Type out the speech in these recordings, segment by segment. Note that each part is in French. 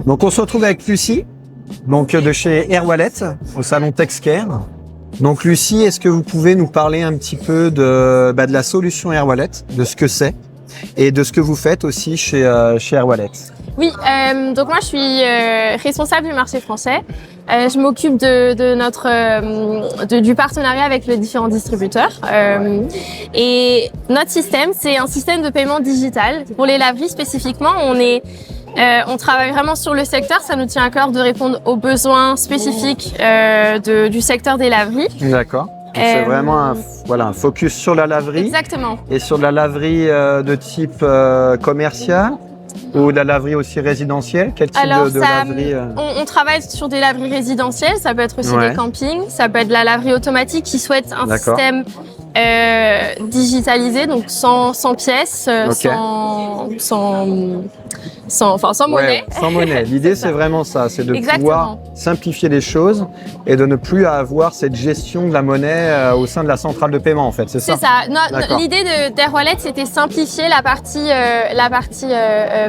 Donc on se retrouve avec Lucie, donc de chez Air Wallet, au salon TexCare. Donc Lucie, est-ce que vous pouvez nous parler un petit peu de la solution Air Wallet, de ce que c'est et de ce que vous faites aussi chez Air Wallet? Oui, donc moi je suis responsable du marché français. Je m'occupe du partenariat avec les différents distributeurs. Et notre système, c'est un système de paiement digital. Pour les laveries spécifiquement, on travaille vraiment sur le secteur. Ça nous tient à cœur de répondre aux besoins spécifiques du secteur des laveries. D'accord. C'est vraiment un focus sur la laverie. Exactement. Et sur de la laverie de type commercial ou de la laverie aussi résidentielle? Quel type de laverie on travaille sur des laveries résidentielles, ça peut être aussi des campings, ça peut être de la laverie automatique qui souhaite un système digitalisé, donc sans pièces, sans monnaie. Sans monnaie. L'idée, c'est vraiment ça, c'est de pouvoir simplifier les choses et de ne plus avoir cette gestion de la monnaie au sein de la centrale de paiement, en fait, c'est ça? C'est ça. L'idée d'Air Wallet, c'était simplifier la partie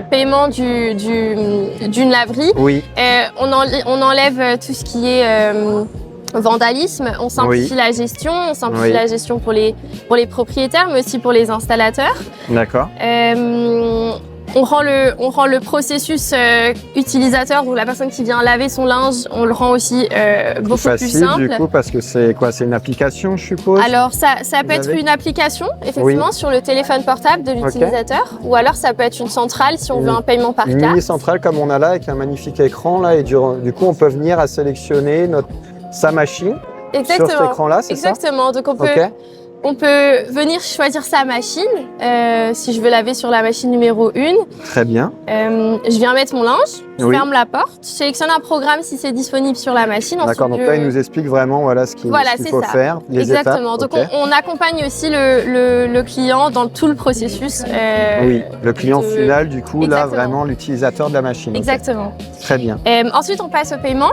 paiement d'une laverie. Oui. On enlève tout ce qui est vandalisme, on simplifie la gestion, la gestion pour les propriétaires, mais aussi pour les installateurs. D'accord. On rend le processus utilisateur, ou la personne qui vient laver son linge, on le rend aussi beaucoup plus simple. Du coup, parce que c'est quoi? C'est une application, je suppose? Alors ça peut être une application, effectivement, sur le téléphone portable de l'utilisateur, ou alors ça peut être une centrale si on veut un paiement par carte. Une mini centrale comme on a là, avec un magnifique écran là, et du coup on peut venir à sélectionner sa machine sur cet écran-là, c'est ça? Exactement. Donc on peut venir choisir sa machine, si je veux laver sur la machine numéro 1. Très bien. Je viens mettre mon linge, je ferme la porte, je sélectionne un programme si c'est disponible sur la machine. D'accord, donc là il nous explique vraiment ce qu'il faut faire, les étapes. Exactement, donc on accompagne aussi le client dans tout le processus. Oui, le client final du coup, là vraiment l'utilisateur de la machine. Exactement. Très bien. Ensuite on passe au paiement.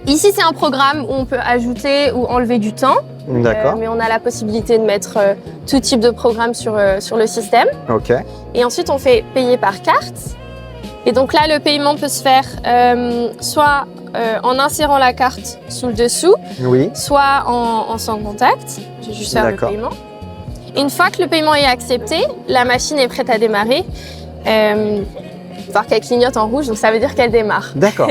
Ici, c'est un programme où on peut ajouter ou enlever du temps. D'accord. Mais on a la possibilité de mettre tout type de programme sur le système. Ok. Et ensuite, on fait payer par carte. Et donc là, le paiement peut se faire soit en insérant la carte sous le dessous, soit en sans contact. Je vais juste faire le paiement. Une fois que le paiement est accepté, la machine est prête à démarrer. Voir qu'elle clignote en rouge, donc ça veut dire qu'elle démarre. D'accord.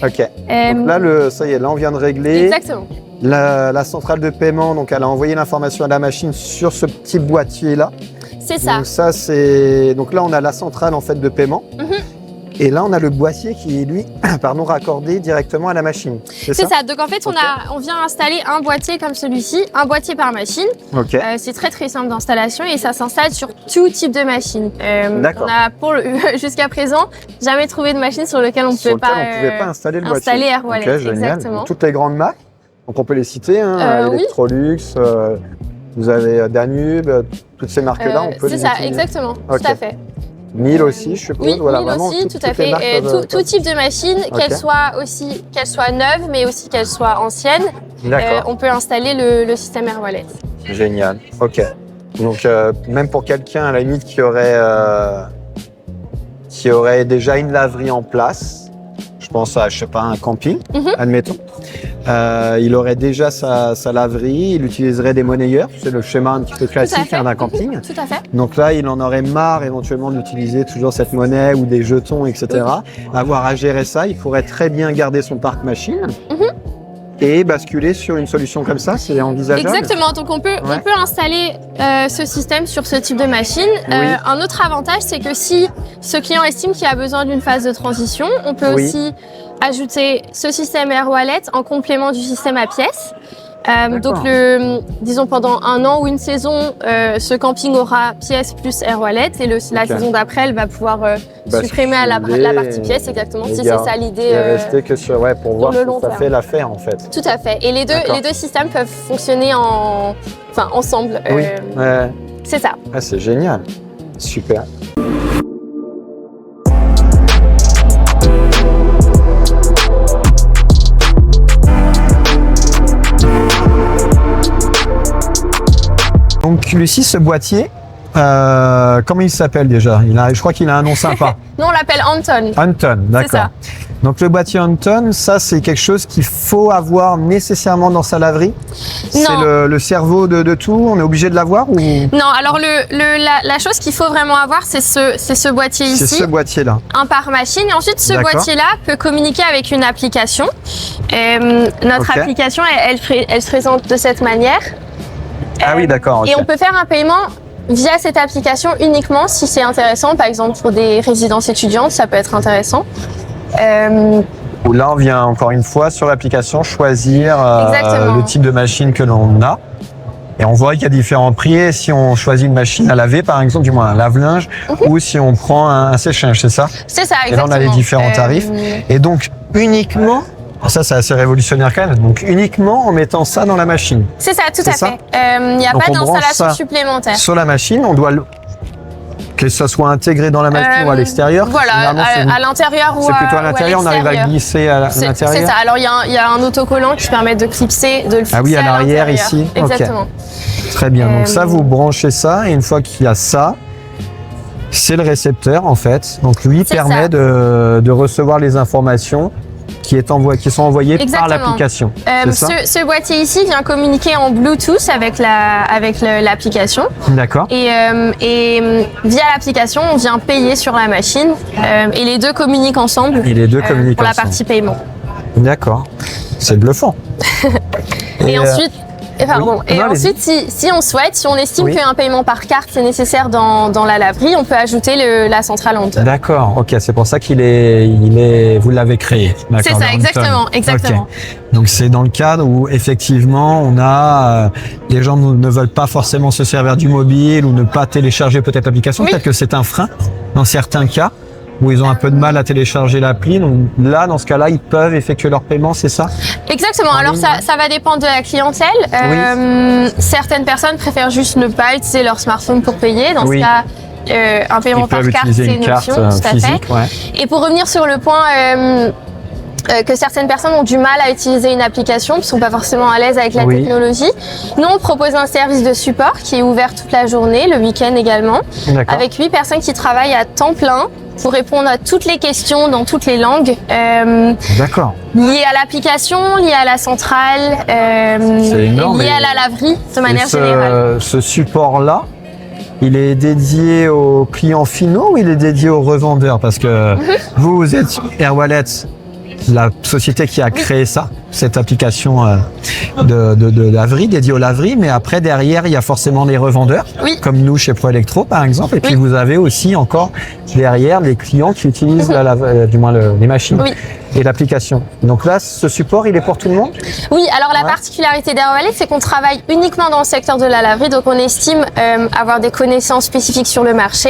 Ok. Donc là, ça y est, là on vient de régler. Exactement. La centrale de paiement, donc elle a envoyé l'information à la machine sur ce petit boîtier là. C'est ça. Donc là on a la centrale en fait de paiement. Et là on a le boîtier qui est lui, raccordé directement à la machine. C'est ça. Donc en fait on vient installer un boîtier comme celui-ci, un boîtier par machine. C'est très très simple d'installation et ça s'installe sur tout type de machine. D'accord. On a jusqu'à présent jamais trouvé de machine sur laquelle on ne pouvait pas installer le boîtier. Air Wallet. Exactement. Donc, toutes les grandes marques, donc on peut les citer, Electrolux, vous avez Danube, toutes ces marques-là, on peut les utiliser. C'est ça, exactement, tout à fait. Miele aussi, je suppose. Oui, Miele aussi, tout à fait. Tout type de machine, qu'elle soit neuve, mais aussi qu'elle soit ancienne, on peut installer le système Air Wallet. Génial, ok. Donc même pour quelqu'un à la limite qui aurait déjà une laverie en place, je pense à, un camping, admettons, il aurait déjà sa laverie, il utiliserait des monnayeurs, c'est le schéma un petit peu classique d'un camping. Tout à fait. Donc là, il en aurait marre éventuellement d'utiliser toujours cette monnaie ou des jetons, etc. Avoir à gérer ça, il pourrait très bien garder son parc machine. Et basculer sur une solution comme ça, c'est envisageable? Exactement, donc on peut installer ce système sur ce type de machine. Un autre avantage, c'est que si ce client estime qu'il a besoin d'une phase de transition, on peut aussi ajouter ce système Air Wallet en complément du système à pièces. Donc, disons pendant un an ou une saison, ce camping aura pièces plus Air Wallet et la saison d'après, elle va pouvoir supprimer la partie pièces, exactement, si c'est ça l'idée. Et rester que sur, pour voir si ça fait l'affaire en fait. Tout à fait. Et les deux systèmes peuvent fonctionner ensemble. C'est ça. Ah, c'est génial. Super. Donc Lucie, ce boîtier, comment il s'appelle déjà? Je crois qu'il a un nom sympa. Nous, on l'appelle Anton. Anton, d'accord. Donc le boîtier Anton, ça c'est quelque chose qu'il faut avoir nécessairement dans sa laverie. C'est le cerveau de tout. On est obligé de l'avoir ou? Non, alors la chose qu'il faut vraiment avoir, c'est ce boîtier ici. C'est ce boîtier-là. Un par machine. Et ensuite, ce boîtier-là peut communiquer avec une application. Notre application, elle se présente de cette manière. Ah oui, d'accord. Et on peut faire un paiement via cette application uniquement si c'est intéressant. Par exemple, pour des résidences étudiantes, ça peut être intéressant. Là, on vient encore une fois sur l'application choisir le type de machine que l'on a. Et on voit qu'il y a différents prix. Et si on choisit une machine à laver, par exemple, du moins un lave-linge, ou si on prend un sèche-linge, c'est ça? C'est ça, exactement. Et là, on a les différents tarifs. Et donc, uniquement, ça c'est assez révolutionnaire quand même, donc uniquement en mettant ça dans la machine. C'est ça, tout à fait. Il n'y a pas d'installation supplémentaire. Sur la machine, on doit que ça soit intégré dans la machine ou à l'extérieur. Voilà, à l'intérieur ou à l'extérieur. C'est plutôt à l'intérieur, on arrive à glisser à l'intérieur. C'est ça, alors il y a un autocollant qui permet de clipser, de le fixer. Ah oui, à l'arrière ici. Exactement. Très bien, donc ça vous branchez ça et une fois qu'il y a ça, c'est le récepteur en fait. Donc lui permet de recevoir les informations qui sont envoyées par l'application. Ce boîtier ici vient communiquer en Bluetooth avec l'application. D'accord. Et via l'application, on vient payer sur la machine et les deux communiquent ensemble. Pour la partie paiement. D'accord. C'est bluffant. Et ensuite. Ensuite, si on souhaite, si on estime qu'un paiement par carte est nécessaire dans la laverie, on peut ajouter la centrale Anton. D'accord, ok, c'est pour ça vous l'avez créé. C'est ça, exactement. Okay. Donc c'est dans le cadre où effectivement on a les gens ne veulent pas forcément se servir du mobile ou ne pas télécharger peut-être l'application. Peut-être que c'est un frein dans certains cas, où ils ont un peu de mal à télécharger l'appli. Donc là, dans ce cas-là, ils peuvent effectuer leur paiement, c'est ça? Exactement. Alors ça va dépendre de la clientèle. Certaines personnes préfèrent juste ne pas utiliser leur smartphone pour payer. Dans ce cas, un paiement par carte, c'est une option. Tout à fait. Et pour revenir sur le point que certaines personnes ont du mal à utiliser une application, qui ne sont pas forcément à l'aise avec la technologie. Nous, on propose un service de support qui est ouvert toute la journée, le week-end également, avec 8 personnes qui travaillent à temps plein pour répondre à toutes les questions dans toutes les langues. Liées à l'application, liées à la centrale, liées à la laverie de manière générale. Ce support-là, il est dédié aux clients finaux ou il est dédié aux revendeurs? Parce que vous êtes Airwallet, la société qui a créé cette application de laverie, dédiée aux laveries, mais après derrière il y a forcément les revendeurs, comme nous chez ProElectro par exemple, et puis vous avez aussi encore derrière les clients qui utilisent les machines et l'application. Donc là, ce support, il est pour tout le monde? Oui, alors la particularité d'Airwallet, c'est qu'on travaille uniquement dans le secteur de la laverie, donc on estime avoir des connaissances spécifiques sur le marché.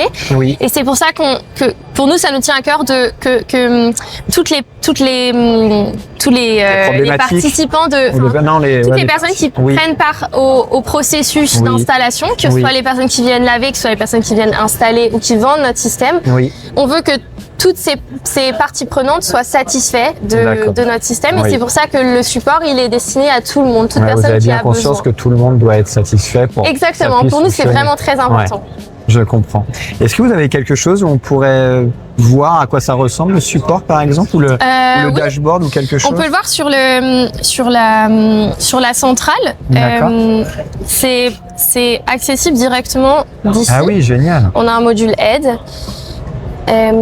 Et c'est pour ça que pour nous, ça nous tient à cœur que tous les participants toutes les personnes qui prennent part au processus d'installation, que ce soit les personnes qui viennent laver, que ce soit les personnes qui viennent installer ou qui vendent notre système, on veut que toutes ces parties prenantes soient satisfaites de notre système. Et c'est pour ça que le support, il est destiné à tout le monde, toute personne qui a besoin. Vous avez bien conscience que tout le monde doit être satisfait pour Exactement. Pour nous, c'est vraiment très important. Je comprends. Est-ce que vous avez quelque chose où on pourrait voir à quoi ça ressemble, le support par exemple, ou le dashboard ou quelque chose? On peut le voir sur la centrale. C'est accessible directement d'ici. Ah oui, génial. On a un module aide.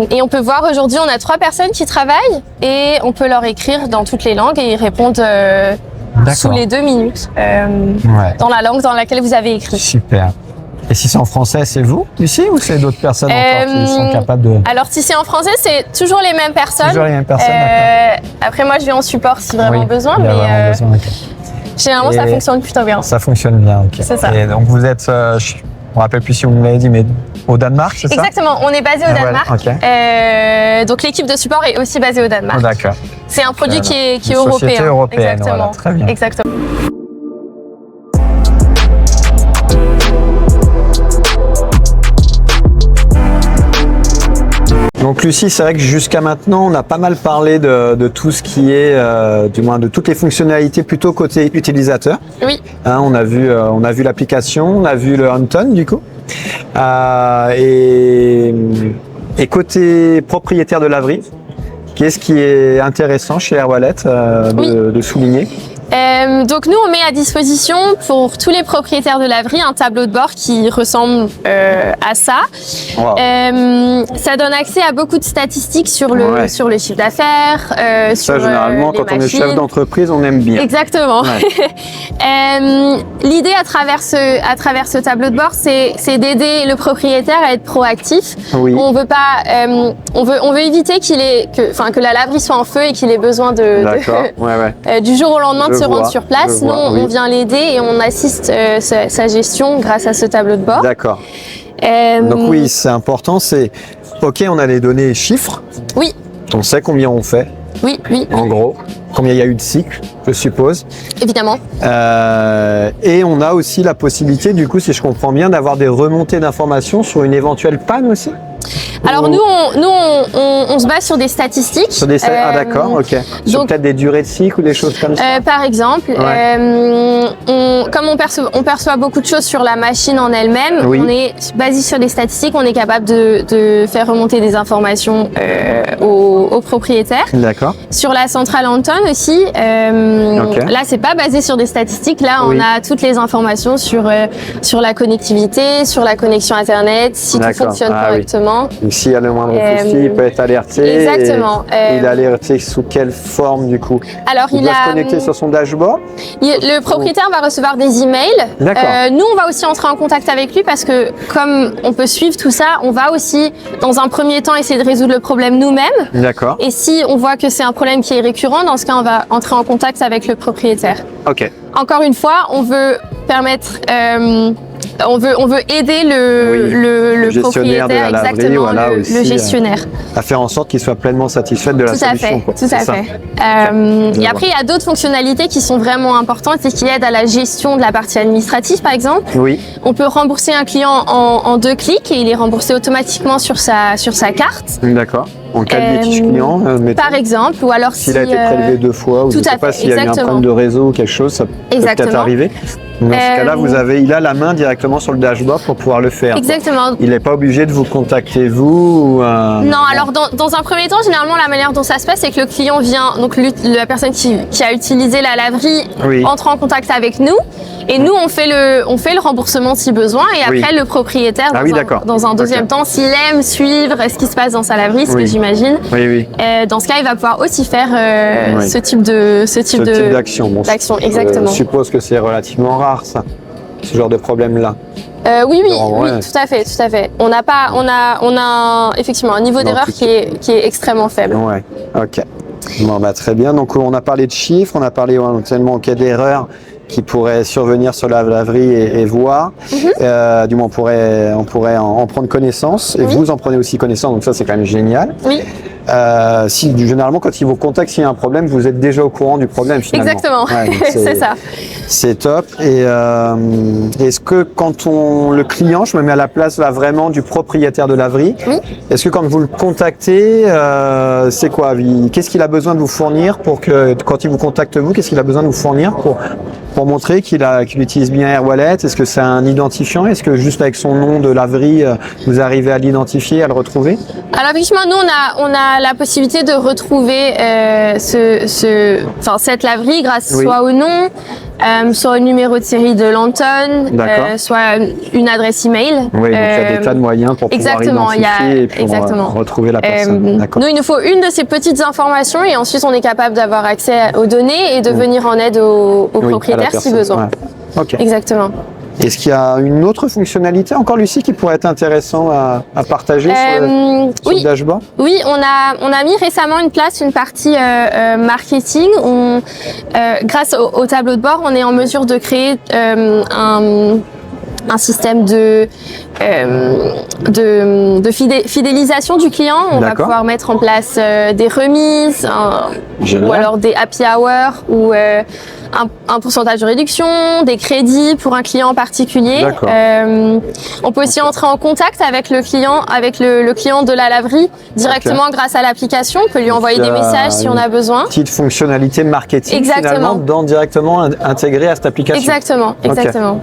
Et on peut voir aujourd'hui, on a 3 personnes qui travaillent et on peut leur écrire dans toutes les langues et ils répondent sous les 2 minutes dans la langue dans laquelle vous avez écrit. Super. Et si c'est en français, c'est vous ici ou c'est d'autres personnes encore qui sont capables de... Alors si c'est en français, c'est toujours les mêmes personnes. Toujours les mêmes personnes, d'accord. Après moi, je vais en support si vraiment besoin, mais généralement ça fonctionne plutôt bien. Ça fonctionne bien, ok. C'est ça. Et donc vous êtes, je me rappelle plus si vous me l'avez dit, mais au Danemark, c'est ça? Exactement, on est basé au Danemark. Donc l'équipe de support est aussi basée au Danemark. D'accord. C'est un produit qui est européen. Société européenne, exactement. Voilà, très bien. Exactement. Donc Lucie, c'est vrai que jusqu'à maintenant, on a pas mal parlé de tout ce qui est, du moins de toutes les fonctionnalités plutôt côté utilisateur. Oui. On a vu l'application, on a vu le Anton du coup. Et côté propriétaire de laverie, qu'est-ce qui est intéressant chez Airwallet de souligner? Donc nous, on met à disposition pour tous les propriétaires de laverie un tableau de bord qui ressemble à ça. Wow. Ça donne accès à beaucoup de statistiques sur le chiffre d'affaires, sur généralement, quand on est chef d'entreprise, on aime bien. Exactement. Ouais. L'idée à travers ce tableau de bord, c'est d'aider le propriétaire à être proactif. Oui. On veut pas, on veut éviter que la laverie soit en feu et qu'il ait besoin du jour au lendemain de se rendre sur place. Nous, on vient l'aider et on assiste sa gestion grâce à ce tableau de bord. D'accord. Donc oui, c'est important. C'est ok, on a les données chiffres. Oui. On sait combien on fait. Oui, oui. En gros, combien il y a eu de cycles, je suppose. Évidemment. Et on a aussi la possibilité, du coup, si je comprends bien, d'avoir des remontées d'informations sur une éventuelle panne aussi. Alors nous, on se base sur des statistiques. Sur des ah d'accord, ok. Sur peut-être des durées de cycle ou des choses comme ça. Par exemple, comme on perçoit beaucoup de choses sur la machine en elle-même, on est basé sur des statistiques, on est capable de faire remonter des informations aux propriétaires. D'accord. Sur la centrale Anton aussi, là c'est pas basé sur des statistiques, là on a toutes les informations sur la connectivité, sur la connexion internet, si tout fonctionne correctement. Donc s'il y a le moindre souci, il peut être alerté. Exactement. Il est alerté sous quelle forme du coup? Alors il doit se connecter sur son dashboard. Le propriétaire va recevoir des emails. Nous, on va aussi entrer en contact avec lui parce que comme on peut suivre tout ça, on va aussi dans un premier temps essayer de résoudre le problème nous-mêmes. D'accord. Et si on voit que c'est un problème qui est récurrent, dans ce cas, on va entrer en contact avec le propriétaire. Ok. Encore une fois, on veut permettre on veut aider le propriétaire, exactement, le gestionnaire. À faire en sorte qu'il soit pleinement satisfait de la solution. Tout à fait. Et après, il y a d'autres fonctionnalités qui sont vraiment importantes et qui aident à la gestion de la partie administrative, par exemple. Oui. On peut rembourser un client en 2 clics et il est remboursé automatiquement sur sa carte. D'accord. En cas de litige client, par exemple, ou alors s'il a été prélevé 2 fois, ou je ne sais pas s'il y a eu un problème de réseau ou quelque chose, ça peut peut-être arriver. Dans ce cas-là, il a la main directement sur le dashboard pour pouvoir le faire. Exactement. Il n'est pas obligé de vous contacter vous. Non, alors dans un premier temps, généralement la manière dont ça se passe, c'est que le client vient, donc la personne qui a utilisé la laverie entre en contact avec nous. Et nous, on fait le remboursement si besoin. Et après, le propriétaire, dans un deuxième temps, s'il aime suivre ce qui se passe dans sa laverie, ce que j'imagine, dans ce cas, il va pouvoir aussi faire ce type d'action. Bon, exactement. Je suppose que c'est relativement rare, ça, ce genre de problème-là. Oui, tout à fait. On a effectivement un niveau d'erreur qui est extrêmement faible. Ouais, ok. Bon, très bien. Donc, on a parlé de chiffres, on a parlé éventuellement en cas d'erreur qui pourrait survenir sur la laverie et voir. Du moins, on pourrait en prendre connaissance. Et vous en prenez aussi connaissance, donc ça, c'est quand même génial. Oui. Généralement, quand ils vous contactent, s'il y a un problème, vous êtes déjà au courant du problème, finalement. Exactement, c'est ça. C'est top. Et est-ce que quand le client, je me mets à la place là vraiment du propriétaire de laverie, est-ce que quand vous le contactez, c'est quoi? Qu'est-ce qu'il a besoin de vous fournir pour que, quand il vous contacte vous, qu'est-ce qu'il a besoin de vous fournir pour montrer qu'il utilise bien Airwallet? Est-ce que c'est un identifiant? Est-ce que juste avec son nom de laverie, vous arrivez à l'identifier, à le retrouver? Alors effectivement, nous on a la possibilité de retrouver cette laverie grâce soit au nom, soit au numéro de série de l'Anton, soit une adresse email. Oui, donc il y a des tas de moyens pour pouvoir identifier et pour retrouver la personne. Nous, il nous faut une de ces petites informations et ensuite on est capable d'avoir accès aux données et de venir en aide aux propriétaires si besoin. Ouais. Okay. Exactement. Est-ce qu'il y a une autre fonctionnalité encore, Lucie, qui pourrait être intéressant à partager sur le dashboard? Oui, on a mis récemment une partie marketing. Grâce au tableau de bord, on est en mesure de créer un système de fidélisation du client. On va pouvoir mettre en place des remises ou alors des happy hours ou un pourcentage de réduction, des crédits pour un client en particulier. On peut aussi entrer en contact avec le client, le client de la laverie directement grâce à l'application. On peut lui envoyer des messages si on a besoin. Petite fonctionnalité marketing finalement directement intégrée à cette application. Exactement.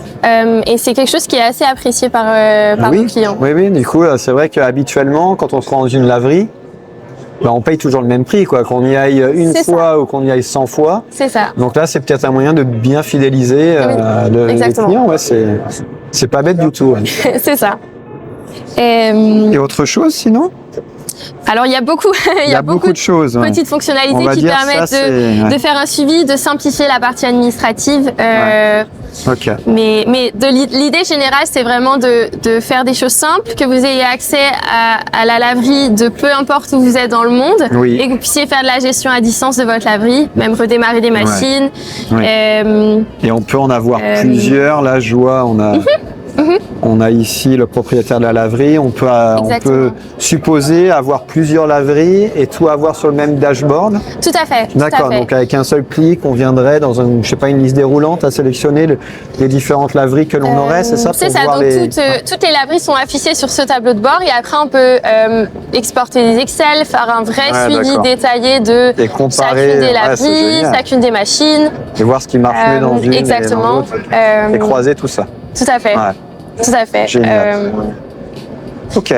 Et c'est quelque chose qui est assez apprécié par nos clients. Oui. Du coup, c'est vrai qu'habituellement, quand on se rend dans une laverie, on paye toujours le même prix, quoi. Qu'on y aille une fois ou qu'on y aille 100 fois. C'est ça. Donc là, c'est peut-être un moyen de bien fidéliser les clients. Ouais, c'est pas bête du tout. C'est ça. Et autre chose, sinon? Alors il y a beaucoup de choses, petites fonctionnalités qui permettent de faire un suivi, de simplifier la partie administrative. Mais l'idée générale, c'est vraiment de faire des choses simples, que vous ayez accès à la laverie de peu importe où vous êtes dans le monde, et que vous puissiez faire de la gestion à distance de votre laverie, même redémarrer des machines. Et on peut en avoir plusieurs. Là, je vois, on a ici le propriétaire de la laverie. On peut supposer avoir plusieurs laveries et tout avoir sur le même dashboard. Tout à fait. D'accord. Donc avec un seul clic, on viendrait dans une liste déroulante à sélectionner les différentes laveries que l'on aurait. C'est ça. C'est ça. Donc toutes les laveries sont affichées sur ce tableau de bord et après on peut exporter des Excel, faire un vrai suivi détaillé de chacune des laveries, chacune des machines. Et voir ce qui marche mieux dans une et dans l'autre. Et croiser tout ça. Tout à fait. Tout à fait. Génial. Ok.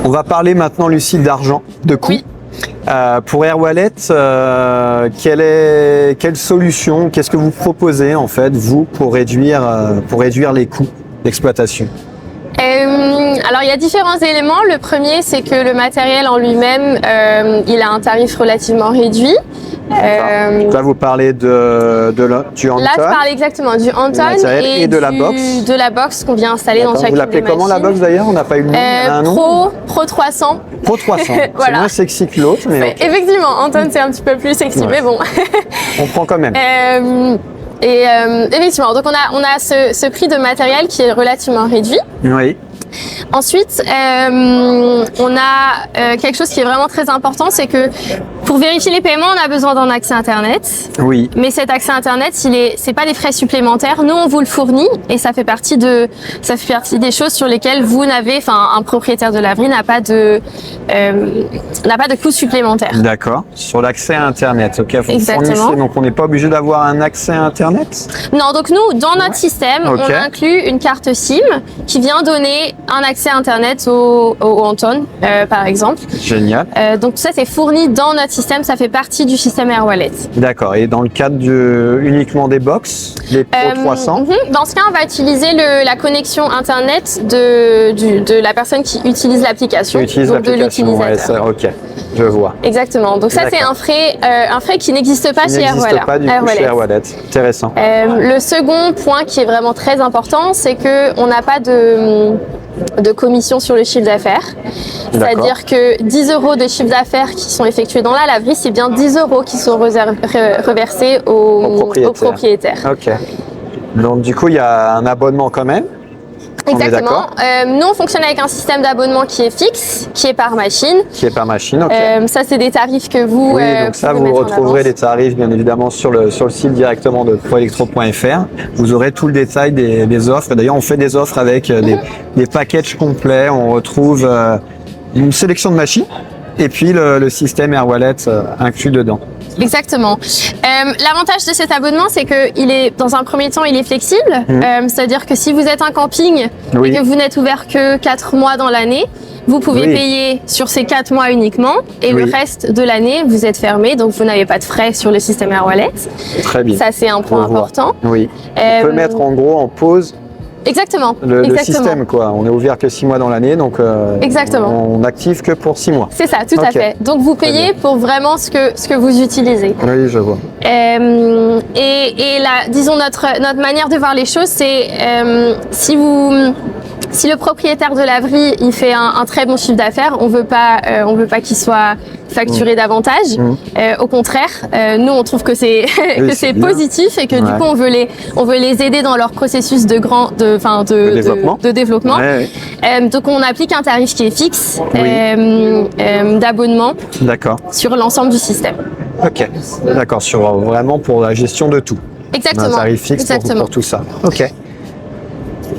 On va parler maintenant, Lucie, d'argent, de coûts. Pour Airwallet, quelle solution, qu'est-ce que vous proposez en fait, vous, pour réduire les coûts d'exploitation? Alors il y a différents éléments. Le premier, c'est que le matériel en lui-même, il a un tarif relativement réduit. Là, vous parlez du Anton. Là, je parle exactement du Anton et de la box. De la box qu'on vient installer dans chacune des machines. Vous l'appelez comment la box d'ailleurs? On n'a pas eu le nom. Un nom Pro 300. Pro 300. C'est moins sexy que l'autre, mais okay. Effectivement, Anton c'est un petit peu plus sexy, mais bon. On prend quand même. Effectivement, donc on a ce prix de matériel qui est relativement réduit. Oui. Ensuite, on a quelque chose qui est vraiment très important, c'est que pour vérifier les paiements, on a besoin d'un accès Internet. Oui. Mais cet accès Internet, c'est pas des frais supplémentaires. Nous, on vous le fournit et ça fait partie des choses sur lesquelles un propriétaire de laverie n'a pas de coûts supplémentaires. D'accord. Sur l'accès à Internet, ok. Exactement. Donc on n'est pas obligé d'avoir un accès à Internet? Non, donc nous, dans notre système, on inclut une carte SIM qui vient donner un accès Internet au Anton, par exemple. Génial. Donc tout ça, c'est fourni dans notre système, ça fait partie du système Airwallet. D'accord. Et dans le cadre uniquement des box, les Pro 300 Dans ce cas, on va utiliser la connexion Internet de la personne qui utilise l'application. Donc de l'utilisateur. Ok, je vois. Exactement. Donc ça, c'est un frais qui n'existe pas chez Airwallet. N'existe pas du coup chez Airwallet. Intéressant. Le second point qui est vraiment très important, c'est qu'on n'a pas de commission sur le chiffre d'affaires. C'est-à-dire que 10 € de chiffre d'affaires qui sont effectués dans la laverie, c'est bien 10 € qui sont reversés au propriétaire. Ok. Donc du coup, il y a un abonnement quand même. Exactement. Nous, on fonctionne avec un système d'abonnement qui est fixe, qui est par machine. Qui est par machine, ok. Ça, c'est des tarifs que vous donc ça, vous retrouverez les tarifs, bien évidemment, sur le site directement de proelectro.fr. Vous aurez tout le détail des offres. D'ailleurs, on fait des offres avec des packages complets. On retrouve une sélection de machines et puis le système Airwallet inclus dedans. Exactement. L'avantage de cet abonnement, c'est que dans un premier temps, il est flexible. C'est-à-dire que si vous êtes un camping et que vous n'êtes ouvert que 4 mois dans l'année, vous pouvez payer sur ces 4 mois uniquement et le reste de l'année, vous êtes fermé, donc vous n'avez pas de frais sur le système Airwallet. Très bien. Ça, c'est un point important. Oui. On peut mettre en gros en pause Exactement. Le système, quoi. On est ouvert que 6 mois dans l'année, donc on n'active que pour 6 mois. C'est ça, tout à fait. Donc vous payez pour vraiment ce que vous utilisez. Oui, je vois. Et disons notre manière de voir les choses, c'est si vous Si le propriétaire de laverie il fait un très bon chiffre d'affaires, on veut pas qu'il soit facturé davantage. Au contraire, nous on trouve que c'est que c'est positif et que du coup on veut les aider dans leur processus de développement. Donc on applique un tarif qui est fixe d'abonnement sur l'ensemble du système. Ok, d'accord, vraiment pour la gestion de tout. Exactement. Un tarif fixe pour tout ça. Ok.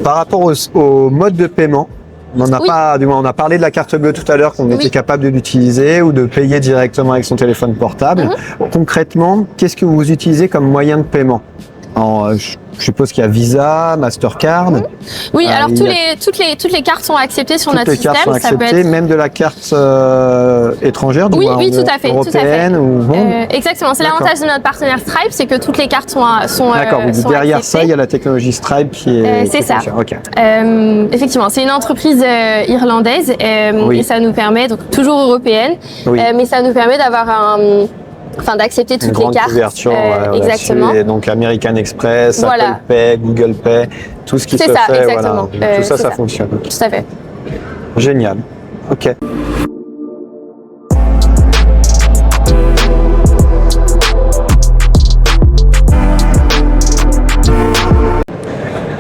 Par rapport au mode de paiement, on a parlé de la carte bleue tout à l'heure qu'on était capable de l'utiliser ou de payer directement avec son téléphone portable. Concrètement, qu'est-ce que vous utilisez comme moyen de paiement? Je suppose qu'il y a Visa, Mastercard. Oui, alors toutes les cartes sont acceptées sur notre système. Toutes les cartes sont acceptées, même de la carte étrangère, oui, tout à fait, européenne ou exactement. C'est l'avantage de notre partenaire Stripe, c'est que toutes les cartes sont d'accord. Derrière acceptées. Ça, il y a la technologie Stripe qui est. C'est ça. Okay. Effectivement, c'est une entreprise irlandaise et ça nous permet, donc toujours européenne, mais ça nous permet d'avoir d'accepter toutes les cartes. Couverture, exactement. Et donc American Express, Apple Pay, Google Pay, tout ce qui se fait, exactement. Tout ça fonctionne. Tout à fait. Génial. Ok.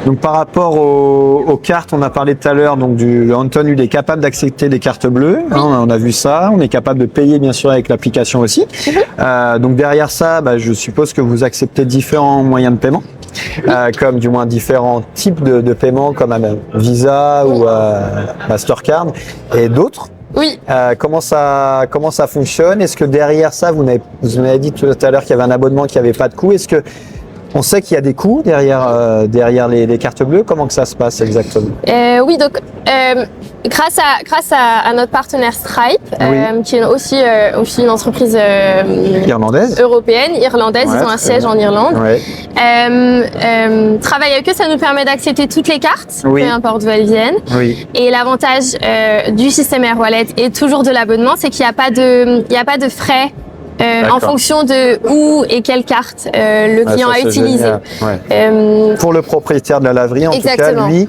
Donc par rapport aux cartes, on a parlé tout à l'heure, donc Anton il est capable d'accepter des cartes bleues, on a vu ça, on est capable de payer bien sûr avec l'application aussi. Donc derrière ça, je suppose que vous acceptez différents moyens de paiement, comme du moins différents types de paiement comme Visa ou Mastercard et d'autres. Oui. Comment ça fonctionne? Est-ce que derrière ça, vous m'avez dit tout à l'heure qu'il y avait un abonnement qui n'avait pas de coût? Est-ce que on sait qu'il y a des coûts derrière les cartes bleues. Comment que ça se passe exactement? Oui, donc grâce à notre partenaire Stripe, qui est aussi une entreprise européenne, irlandaise, ils ont un siège en Irlande. Travailler avec eux, ça nous permet d'accepter toutes les cartes, peu importe d'où elles viennent. Et l'avantage du système Airwallet et toujours de l'abonnement, c'est qu'il n'y a pas de frais. En fonction de où et quelle carte le client a utilisé. Pour le propriétaire de la laverie, en tout cas, lui,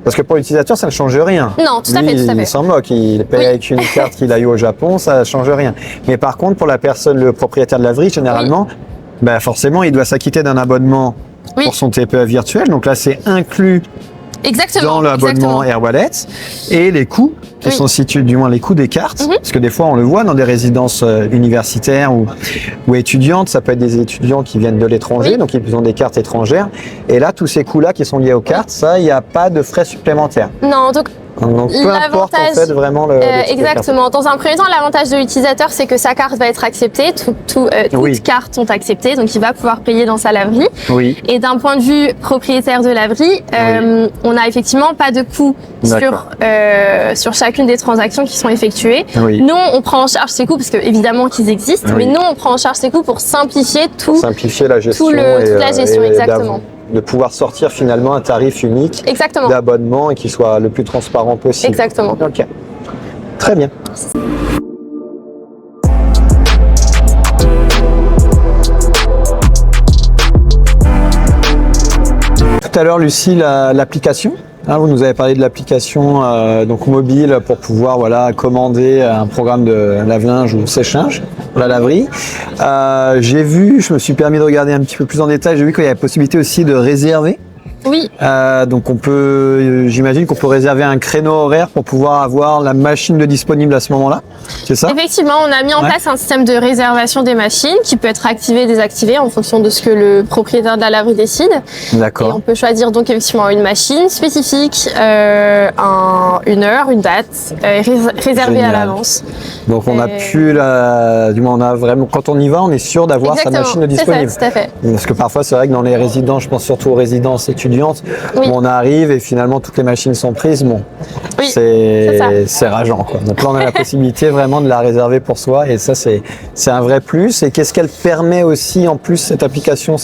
parce que pour l'utilisateur, ça ne change rien. Non, tout à fait. Il s'en moque, il paye avec une carte qu'il a eue au Japon, ça ne change rien. Mais par contre, pour la personne, le propriétaire de la laverie, généralement, forcément, il doit s'acquitter d'un abonnement pour son TPE virtuel. Donc là, c'est inclus dans l'abonnement Airwallet et les coûts qui sont situés, du moins les coûts des cartes, parce que des fois on le voit dans des résidences universitaires ou étudiantes, ça peut être des étudiants qui viennent de l'étranger, donc ils ont des cartes étrangères, et là tous ces coûts-là qui sont liés aux cartes, ça, il n'y a pas de frais supplémentaires. Non, donc peu importe en fait vraiment le exactement. Dans un premier temps, l'avantage de l'utilisateur, c'est que sa carte va être acceptée. Toutes cartes sont acceptées, donc il va pouvoir payer dans sa laverie. Et d'un point de vue propriétaire de laverie, on n'a effectivement pas de coût sur chacune des transactions qui sont effectuées. Nous, on prend en charge ces coûts parce que évidemment qu'ils existent, mais nous, on prend en charge ces coûts pour simplifier la gestion, toute la gestion, exactement. De pouvoir sortir finalement un tarif unique d'abonnement et qui soit le plus transparent possible. Exactement. Ok. Très bien. Tout à l'heure, Lucie, l'application. Vous nous avez parlé de l'application donc mobile pour pouvoir commander un programme de lave-linge ou sèche-linge pour la laverie. Je me suis permis de regarder un petit peu plus en détail. J'ai vu qu'il y avait possibilité aussi de réserver. Donc j'imagine qu'on peut réserver un créneau horaire pour pouvoir avoir la machine de disponible à ce moment-là. C'est ça? Effectivement, on a mis en place un système de réservation des machines qui peut être activé et désactivé en fonction de ce que le propriétaire de la laverie décide. D'accord. Et on peut choisir donc effectivement une machine spécifique, une heure, une date, réservée à l'avance. Donc on a on a vraiment, quand on y va, on est sûr d'avoir sa machine disponible. C'est ça, tout à fait. Parce que parfois c'est vrai que dans les résidences, je pense surtout aux résidences étudiantes, on arrive et finalement toutes les machines sont prises. C'est rageant, quoi. Donc là on a la possibilité vraiment de la réserver pour soi et ça c'est un vrai plus. Et qu'est-ce qu'elle permet aussi en plus cette application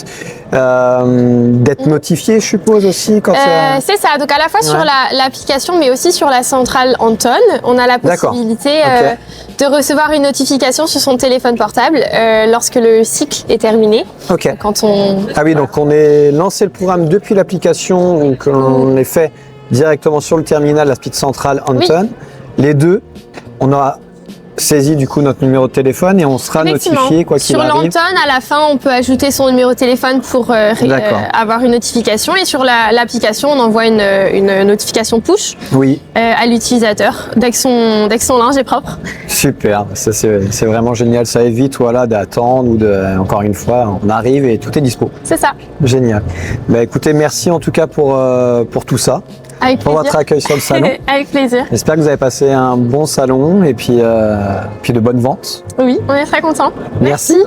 d'être notifiée, je suppose aussi quand c'est ça. Donc à la fois sur l'application mais aussi sur la centrale Anton, on a la possibilité de recevoir une notification sur son téléphone portable lorsque le cycle est terminé. Quand on... donc on est lancé le programme depuis l'application, donc on est fait directement sur le terminal, la Speed Central Anton. Les deux, on aura saisi du coup notre numéro de téléphone et on sera notifié quoi qu'il arrive. Sur l'Anton, à la fin, on peut ajouter son numéro de téléphone pour avoir une notification. Et sur l'application, on envoie une notification push à l'utilisateur dès que son linge est propre. Super, ça c'est vraiment génial. Ça évite d'attendre ou encore une fois, on arrive et tout est dispo. C'est ça. Génial. Bah, écoutez, merci en tout cas pour tout ça. Avec plaisir. Pour votre accueil sur le salon. Avec plaisir. J'espère que vous avez passé un bon salon et puis de bonnes ventes. Oui, on est très contents. Merci.